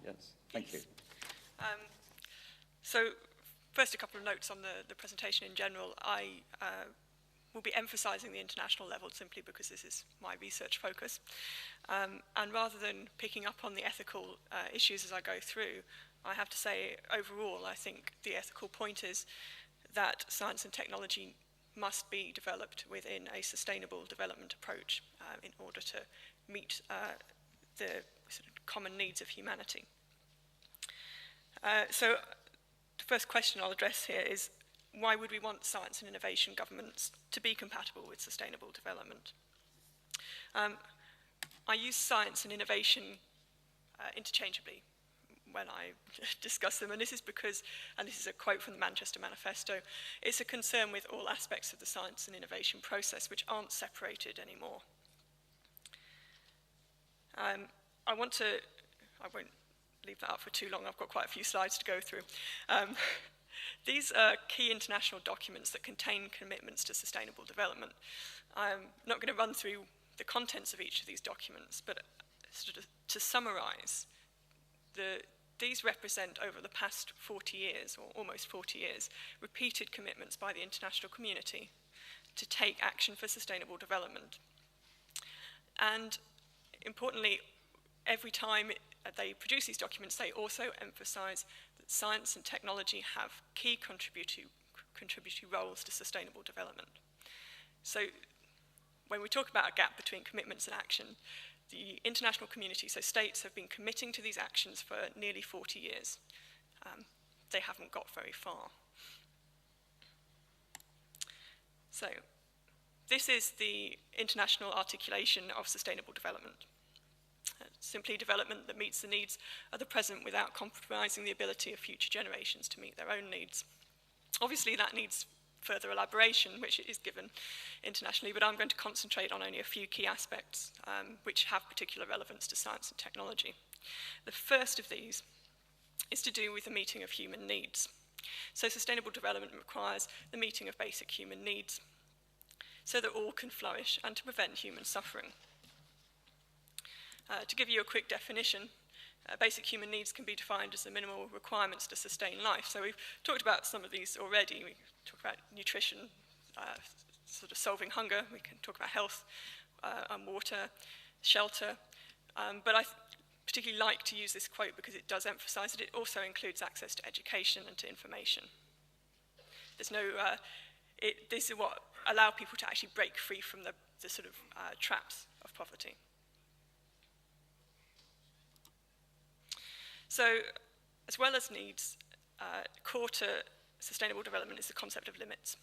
Yes, thank you. So first, a couple of notes on the presentation in general. I will be emphasizing the international level simply because this is my research focus. And rather than picking up on the ethical issues as I go through, I have to say, overall, I think the ethical point is that science and technology must be developed within a sustainable development approach in order to meet the sort of common needs of humanity. So the first question I'll address here is, why would we want science and innovation governments to be compatible with sustainable development? I use science and innovation interchangeably when I discuss them, and this is because, and this is a quote from the Manchester Manifesto, it's a concern with all aspects of the science and innovation process which aren't separated anymore. I won't leave that up for too long, I've got quite a few slides to go through. These are key international documents that contain commitments to sustainable development. I'm not going to run through the contents of each of these documents, but sort of to summarize, these represent over the past 40 years, or almost 40 years, repeated commitments by the international community to take action for sustainable development. And importantly, every time they produce these documents, they also emphasize that science and technology have key contributory roles to sustainable development. So when we talk about a gap between commitments and action, the international community, so states, have been committing to these actions for nearly 40 years. They haven't got very far. So this is the international articulation of sustainable development. Simply development that meets the needs of the present without compromising the ability of future generations to meet their own needs. Obviously, that needs further elaboration, which is given internationally, but I'm going to concentrate on only a few key aspects which have particular relevance to science and technology. The first of these is to do with the meeting of human needs. So sustainable development requires the meeting of basic human needs so that all can flourish and to prevent human suffering. To give you a quick definition, basic human needs can be defined as the minimal requirements to sustain life. So we've talked about some of these already. We talk about nutrition, sort of solving hunger. We can talk about health and water, shelter. But I particularly like to use this quote because it does emphasize that it also includes access to education and to information. There's no, this is what allows people to actually break free from the sort of traps of poverty. So, as well as needs, core to sustainable development is the concept of limits.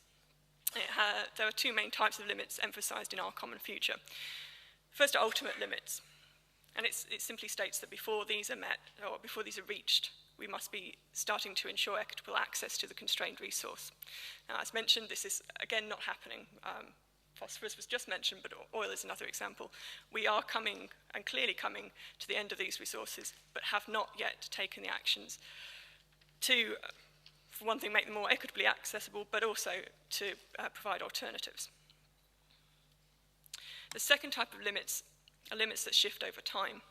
There are two main types of limits emphasized in our common future. First are ultimate limits, and it simply states that before these are met, or before these are reached, we must be starting to ensure equitable access to the constrained resource. Now, as mentioned, this is, again, not happening. Phosphorus was just mentioned, but oil is another example. We are coming, and clearly coming, to the end of these resources, but have not yet taken the actions to, for one thing, make them more equitably accessible, but also to provide alternatives. The second type of limits are limits that shift over time.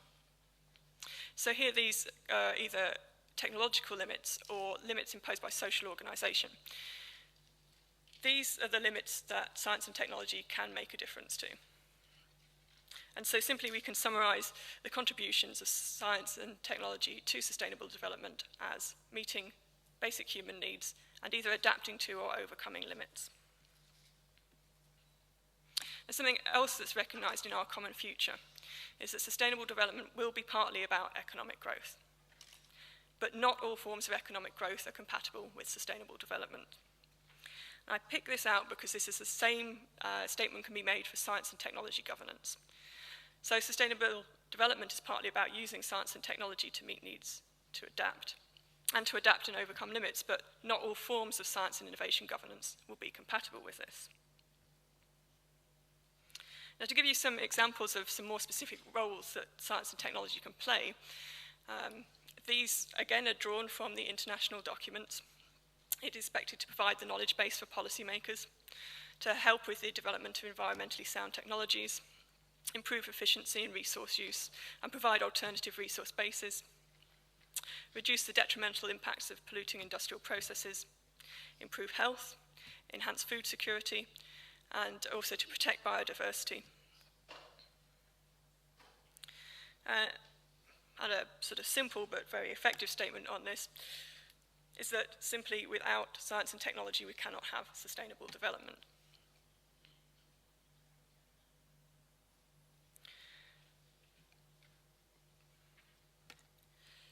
So here these are either technological limits or limits imposed by social organisation. These are the limits that science and technology can make a difference to. And so simply we can summarise the contributions of science and technology to sustainable development as meeting basic human needs and either adapting to or overcoming limits. And something else that's recognised in our common future is that sustainable development will be partly about economic growth. But not all forms of economic growth are compatible with sustainable development. I pick this out because this is the same statement can be made for science and technology governance. So sustainable development is partly about using science and technology to meet needs, to adapt and overcome limits, but not all forms of science and innovation governance will be compatible with this. Now, to give you some examples of some more specific roles that science and technology can play, these, again, are drawn from the international documents. It is expected to provide the knowledge base for policymakers, to help with the development of environmentally sound technologies, improve efficiency and resource use, and provide alternative resource bases, reduce the detrimental impacts of polluting industrial processes, improve health, enhance food security, and also to protect biodiversity. And a sort of simple but very effective statement on this is that simply without science and technology we cannot have sustainable development.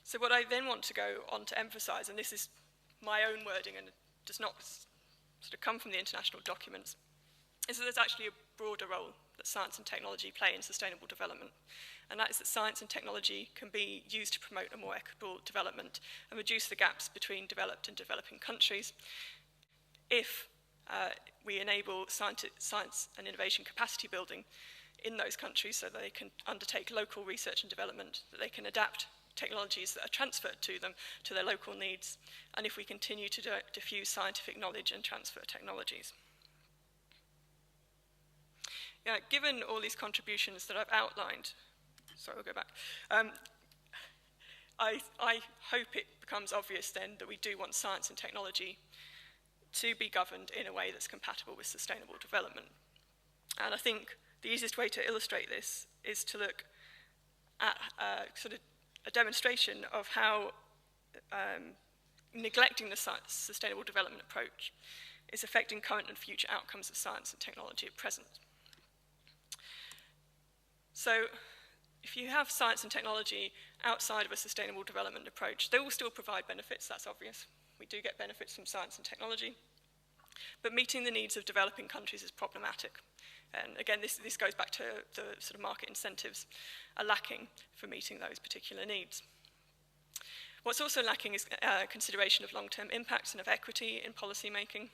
So what I then want to go on to emphasize, and this is my own wording and it does not sort of come from the international documents, is that there's actually a broader role that science and technology play in sustainable development. And that is that science and technology can be used to promote a more equitable development and reduce the gaps between developed and developing countries if we enable science and innovation capacity building in those countries so that they can undertake local research and development, that they can adapt technologies that are transferred to them to their local needs, and if we continue to diffuse scientific knowledge and transfer technologies. Given all these contributions that I've outlined, sorry, we'll go back. I hope it becomes obvious then that we do want science and technology to be governed in a way that's compatible with sustainable development. And I think the easiest way to illustrate this is to look at sort of a demonstration of how neglecting the sustainable development approach is affecting current and future outcomes of science and technology at present. So if you have science and technology outside of a sustainable development approach, they will still provide benefits, that's obvious. We do get benefits from science and technology. But meeting the needs of developing countries is problematic. And again, this goes back to the sort of market incentives are lacking for meeting those particular needs. What's also lacking is consideration of long-term impacts and of equity in policy making.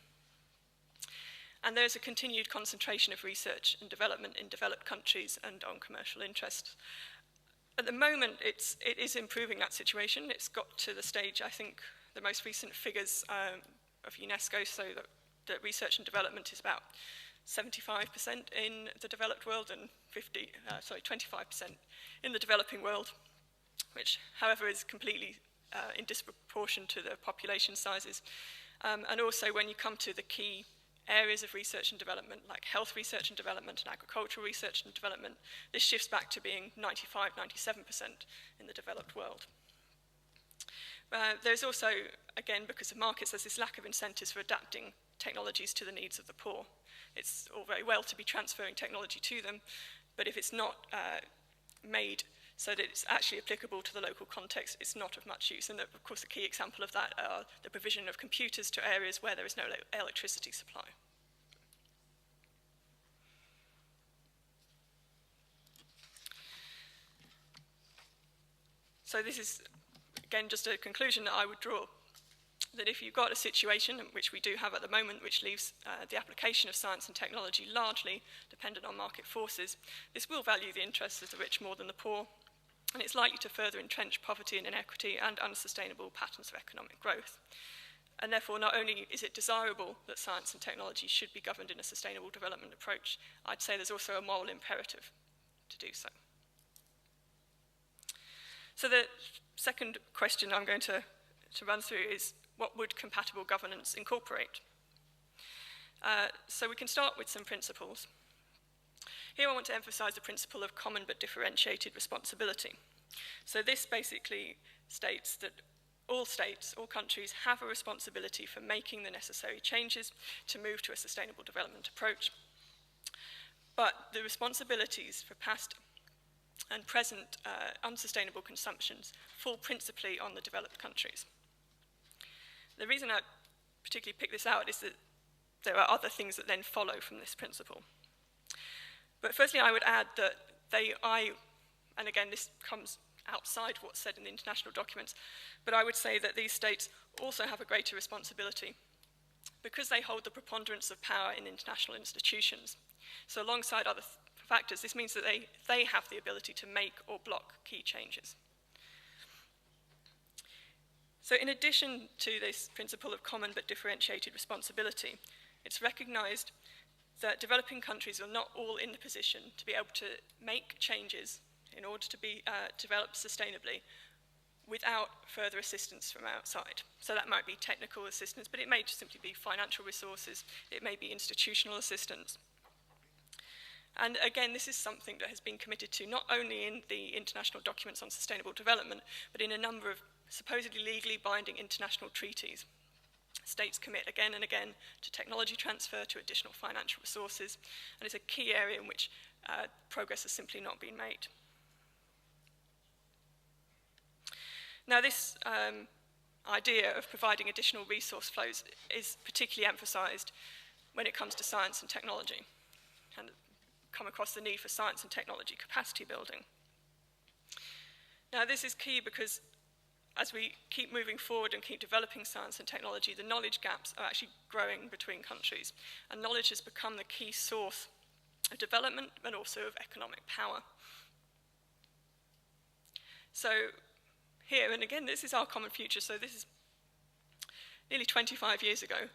And there's a continued concentration of research and development in developed countries and on commercial interests. At the moment, it is improving that situation. It's got to the stage, I think, the most recent figures of UNESCO, so that research and development is about 75% in the developed world and 25% in the developing world, which, however, is completely in disproportion to the population sizes. And also, when you come to the key areas of research and development, like health research and development and agricultural research and development, this shifts back to being 95, 97% in the developed world. There's also, again, because of markets, there's this lack of incentives for adapting technologies to the needs of the poor. It's all very well to be transferring technology to them, but if it's not made so that it's actually applicable to the local context, it's not of much use. And of course, the key example of that are the provision of computers to areas where there is no electricity supply. So this is, again, just a conclusion that I would draw, that if you've got a situation, which we do have at the moment, which leaves the application of science and technology largely dependent on market forces, this will value the interests of the rich more than the poor, and it's likely to further entrench poverty and inequity and unsustainable patterns of economic growth. And therefore, not only is it desirable that science and technology should be governed in a sustainable development approach, I'd say there's also a moral imperative to do so. So the second question I'm going to run through is, what would compatible governance incorporate? So we can start with some principles. Here I want to emphasize the principle of common but differentiated responsibility. So this basically states that all states, all countries have a responsibility for making the necessary changes to move to a sustainable development approach. But the responsibilities for past and present unsustainable consumptions fall principally on the developed countries. The reason I particularly pick this out is that there are other things that then follow from this principle. But firstly, I would add that and again, this comes outside what's said in the international documents, but I would say that these states also have a greater responsibility because they hold the preponderance of power in international institutions. So alongside other factors, this means that they have the ability to make or block key changes. So in addition to this principle of common but differentiated responsibility, it's recognized that developing countries are not all in the position to be able to make changes in order to be developed sustainably without further assistance from outside. So that might be technical assistance, but it may just simply be financial resources, it may be institutional assistance. And again, this is something that has been committed to not only in the international documents on sustainable development, but in a number of supposedly legally binding international treaties. States commit again and again to technology transfer, to additional financial resources, and it's a key area in which progress has simply not been made. Now, this idea of providing additional resource flows is particularly emphasised when it comes to science and technology, and come across the need for science and technology capacity building. Now, this is key because as we keep moving forward and keep developing science and technology, the knowledge gaps are actually growing between countries, and knowledge has become the key source of development and also of economic power. So here, and again, this is our common future, so this is nearly 25 years ago,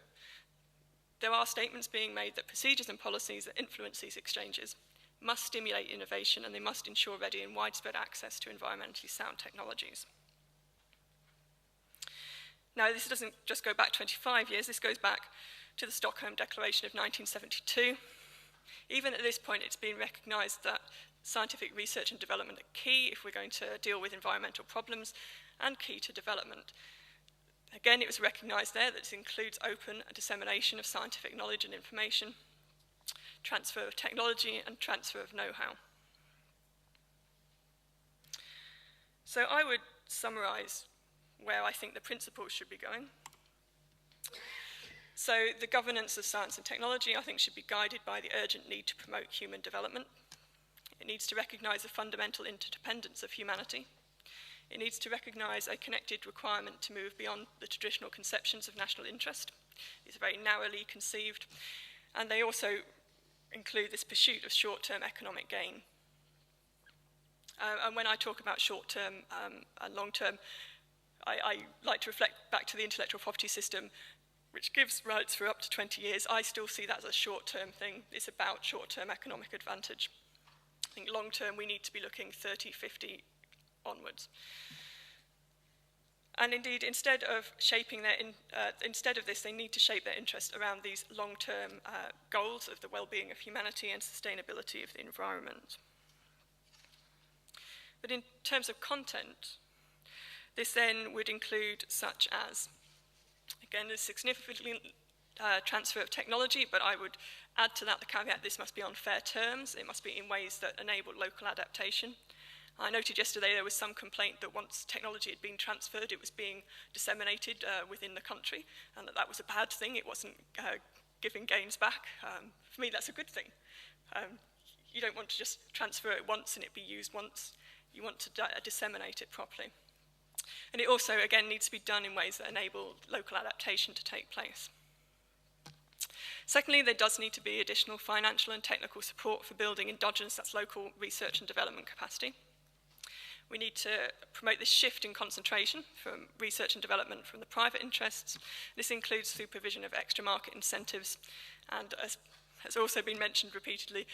there are statements being made that procedures and policies that influence these exchanges must stimulate innovation, and they must ensure ready and widespread access to environmentally sound technologies. Now, this doesn't just go back 25 years, this goes back to the Stockholm Declaration of 1972. Even at this point, it's been recognised that scientific research and development are key if we're going to deal with environmental problems, and key to development. Again, it was recognised there that this includes open dissemination of scientific knowledge and information, transfer of technology, and transfer of know-how. So I would summarise where I think the principles should be going. So the governance of science and technology, I think, should be guided by the urgent need to promote human development. It needs to recognise the fundamental interdependence of humanity. It needs to recognise a connected requirement to move beyond the traditional conceptions of national interest. These are very narrowly conceived, and they also include this pursuit of short-term economic gain. And when I talk about short-term and long-term, I like to reflect back to the intellectual property system, which gives rights for up to 20 years. I still see that as a short-term thing. It's about short-term economic advantage. I think long-term, we need to be looking 30, 50 onwards. And indeed, instead of this, they need to shape their interest around these long-term goals of the well-being of humanity and sustainability of the environment. But in terms of content, this then would include such as, again, the significant transfer of technology, but I would add to that the caveat this must be on fair terms. It must be in ways that enable local adaptation. I noted yesterday there was some complaint that once technology had been transferred, it was being disseminated within the country, and that was a bad thing. It wasn't giving gains back. For me, that's a good thing. You don't want to just transfer it once and it be used once. You want to disseminate it properly. And it also, again, needs to be done in ways that enable local adaptation to take place. Secondly, there does need to be additional financial and technical support for building endogenous, that's local research and development capacity. We need to promote this shift in concentration from research and development from the private interests. This includes supervision of extra market incentives, and as has also been mentioned repeatedly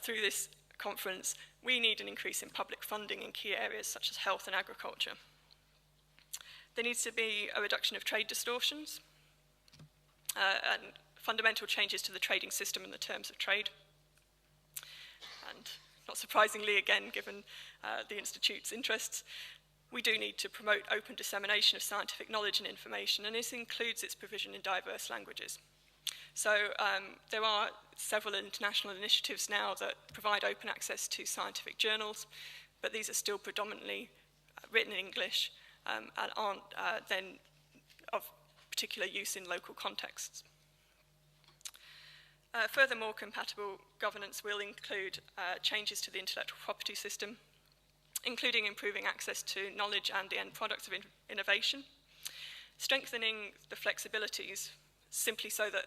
through this conference, we need an increase in public funding in key areas such as health and agriculture. There needs to be a reduction of trade distortions and fundamental changes to the trading system and the terms of trade. And not surprisingly, again, given the Institute's interests, we do need to promote open dissemination of scientific knowledge and information, and this includes its provision in diverse languages. So there are several international initiatives now that provide open access to scientific journals, but these are still predominantly written in English and aren't then of particular use in local contexts. Furthermore, compatible governance will include changes to the intellectual property system, including improving access to knowledge and the end products of innovation, strengthening the flexibilities simply so that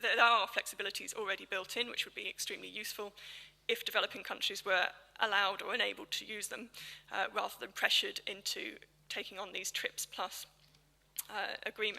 there are flexibilities already built in, which would be extremely useful if developing countries were allowed or enabled to use them rather than pressured into taking on these TRIPS plus agreements.